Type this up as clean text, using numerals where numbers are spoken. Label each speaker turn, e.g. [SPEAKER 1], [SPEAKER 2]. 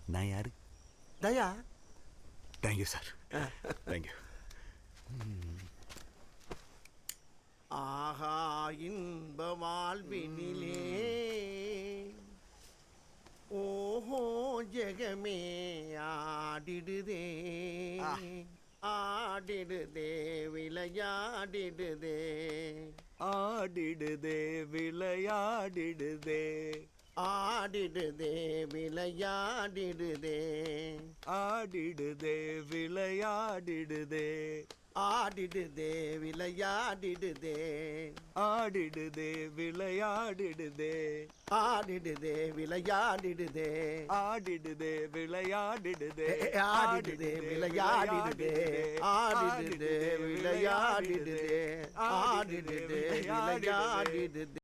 [SPEAKER 1] நான் யாரு?
[SPEAKER 2] Daya.
[SPEAKER 1] Thank you sir, thank you.
[SPEAKER 2] ஆஹா இன்ப வாழ்வினிலே ஓஹோ ஜெகமே ஆடிடுதே ஆடிடுதே விளையாடிடுதே
[SPEAKER 1] ஆடிடுதே விளையாடிடுதே
[SPEAKER 2] ஆடிடுதே விளையாடிடுதே
[SPEAKER 1] ஆடிடுதே விளையாடிடுதே
[SPEAKER 2] ஆடிடுதே விளையாடிடுதே
[SPEAKER 1] ஆடிடுதே விளையாடிடுதே
[SPEAKER 2] ஆடிடுதே விளையாடிடுதே
[SPEAKER 1] ஆடிடுதே விளையாடிடுதே
[SPEAKER 2] ஆடிடுதே விளையாடிடுதே ஆடிடுதே விளையாடிடுதே ஆடிடுதே விளையாடிடுதே